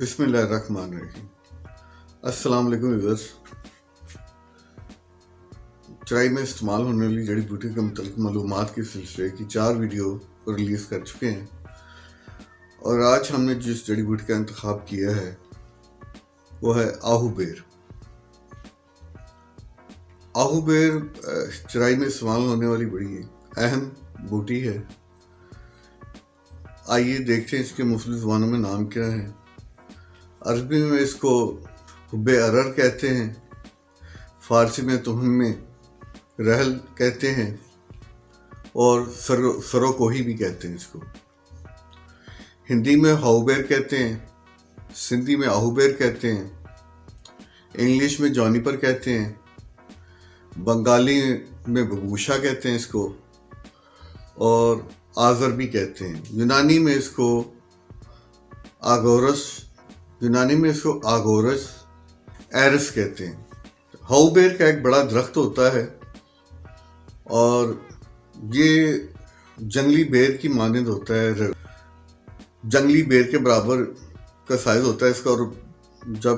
بسم اللہ الرحمن الرحیم۔ السلام علیکم ویورز۔ چرائی میں استعمال ہونے والی جڑی بوٹی کے متعلق معلومات کے سلسلے کی 4 ویڈیو ریلیز کر چکے ہیں، اور آج ہم نے جس جڑی بوٹی کا انتخاب کیا ہے وہ ہے آہو بیر۔ آہو بیر چرائی میں استعمال ہونے والی بڑی اہم بوٹی ہے۔ آئیے دیکھتے ہیں اس کے مختلف زبانوں میں نام کیا ہیں۔ عربی میں اس کو حب ارر کہتے ہیں، فارسی میں تہم میں رحل کہتے ہیں، اور سرو کوہی بھی کہتے ہیں اس کو۔ ہندی میں ہاؤ بیر کہتے ہیں، سندھی میں آہو بیر کہتے ہیں، انگلش میں جونیپر کہتے ہیں، بنگالی میں ببوشا کہتے ہیں اس کو، اور آذر بھی کہتے ہیں۔ یونانی میں اس کو آگورس ایرس کہتے ہیں۔ ہاؤ بیر کا ایک بڑا درخت ہوتا ہے، اور یہ جنگلی بیر کی مانند ہوتا ہے، جنگلی بیر کے برابر کا سائز ہوتا ہے اس کا، اور جب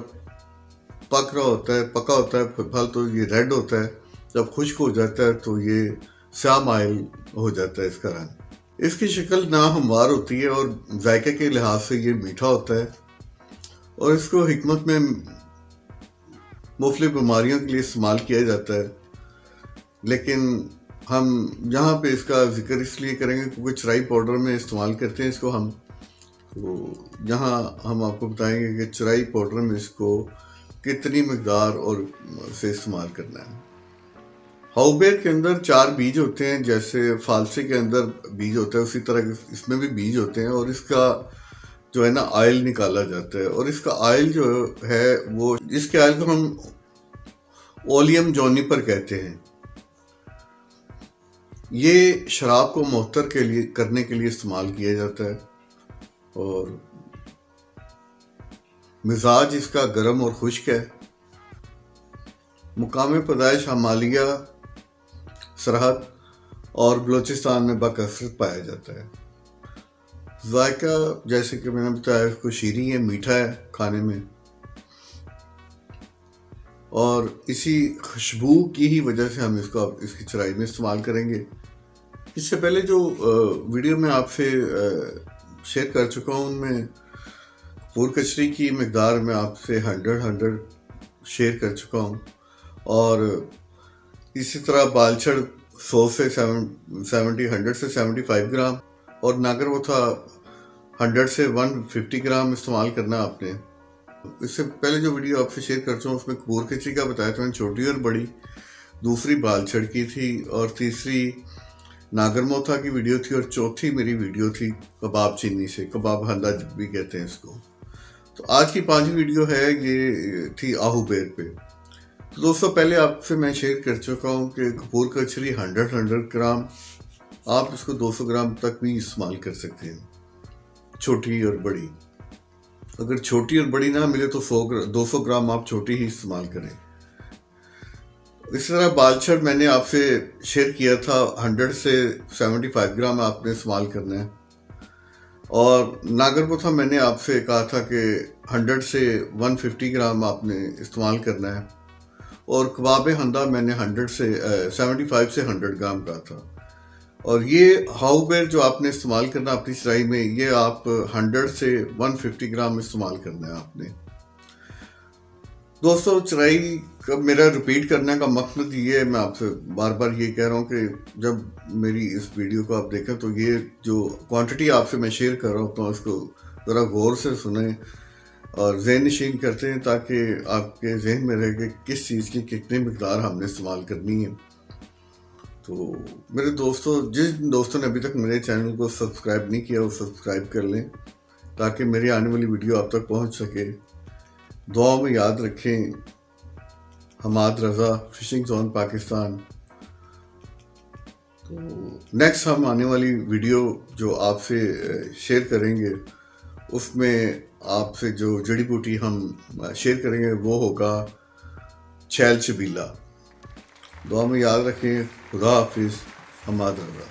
پکا ہوتا ہے پھل تو یہ ریڈ ہوتا ہے، جب خشک ہو جاتا ہے تو یہ سیاہ مائل ہو جاتا ہے اس کا رنگ۔ اس کی شکل ناہموار ہوتی ہے، اور ذائقے کے لحاظ سے یہ میٹھا ہوتا ہے، اور اس کو حکمت میں مختلف بیماریوں کے لیے استعمال کیا جاتا ہے۔ لیکن ہم یہاں پہ اس کا ذکر اس لیے کریں گے کیونکہ چرائی پاؤڈر میں استعمال کرتے ہیں اس کو ہم، تو یہاں ہم آپ کو بتائیں گے کہ چرائی پاؤڈر میں اس کو کتنی مقدار اور سے استعمال کرنا ہے۔ ہاؤ بیر کے اندر 4 بیج ہوتے ہیں، جیسے فالسی کے اندر بیج ہوتا ہے اسی طرح اس میں بھی بیج ہوتے ہیں، اور اس کا جو ہے نا آئل نکالا جاتا ہے، اور اس کا آئل جو ہے وہ اس کے آئل کو ہم اولیم جونیپر کہتے ہیں۔ یہ شراب کو معطر کرنے کے لیے استعمال کیا جاتا ہے، اور مزاج اس کا گرم اور خشک ہے۔ مقام پیدائش ہمالیہ سرحد اور بلوچستان میں بکثرت پایا جاتا ہے۔ ذائقہ جیسے کہ میں نے بتایا اس کو شیریں ہے، میٹھا ہے کھانے میں، اور اسی خوشبو کی ہی وجہ سے ہم اس کی چرائی میں استعمال کریں گے۔ اس سے پہلے جو ویڈیو میں آپ سے شیئر کر چکا ہوں ان میں پور کچری کی مقدار میں آپ سے 100 شیئر کر چکا ہوں، اور اسی طرح بالچھڑ 100 سے 75 گرام، اور ناگر وتھا 100 سے 150 گرام استعمال کرنا آپ نے۔ اس سے پہلے جو ویڈیو آپ سے شیئر کر چکا ہوں اس میں پور کچری کا بتایا تھا میں نے، چھوٹی اور بڑی، دوسری بالچھڑ کی تھی، اور تیسری ناگر موتھا کی ویڈیو تھی، اور چوتھی میری ویڈیو تھی کباب چینی سے، کباب ہندا بھی کہتے ہیں اس کو۔ تو آج کی 5ویں ویڈیو ہے، یہ تھی آہو بیر پہ۔ تو دوستو پہلے آپ سے میں شیئر کر چکا ہوں کہ پور کچری 100 گرام، آپ اس کو 200 گرام تک بھی استعمال کر سکتے ہیں، چھوٹی اور بڑی۔ اگر چھوٹی اور بڑی نہ ملے تو 200 گرام آپ چھوٹی ہی استعمال کریں۔ اس طرح بالچھڑ میں نے آپ سے شیئر کیا تھا 100 سے 75 گرام آپ نے استعمال کرنا ہے، اور ناگر موتھا میں نے آپ سے کہا تھا کہ 100 سے 150 گرام آپ نے استعمال کرنا ہے، اور کباب ہندا میں نے 75 سے 100 گرام کہا تھا۔ اور یہ ہاؤ بیر جو آپ نے استعمال کرنا اپنی چرائی میں، یہ آپ 100 سے 150 گرام استعمال کرنا ہے آپ نے۔ دوستو چرائی کا میرا ریپیٹ کرنے کا مقصد یہ ہے، میں آپ سے بار بار یہ کہہ رہا ہوں کہ جب میری اس ویڈیو کو آپ دیکھیں تو یہ جو کوانٹٹی آپ سے میں شیئر کر رہا ہوں تو اس کو ذرا غور سے سنیں اور ذہن نشین کرتے ہیں، تاکہ آپ کے ذہن میں رہے کہ کس چیز کی کتنی مقدار ہم نے استعمال کرنی ہے۔ تو میرے دوستوں، جن دوستوں نے ابھی تک میرے چینل کو سبسکرائب نہیں کیا وہ سبسکرائب کر لیں، تاکہ میری آنے والی ویڈیو آپ تک پہنچ سکے۔ دعا میں یاد رکھیں، حماد رضا، فشنگ زون پاکستان۔ تو نیکسٹ ہم آنے والی ویڈیو جو آپ سے شیئر کریں گے اس میں آپ سے جو جڑی بوٹی ہم شیئر کریں گے وہ ہوگا چھیل چھبیلا۔ دعا میں یاد رکھیں۔ خدا حافظ۔ حماد رضا۔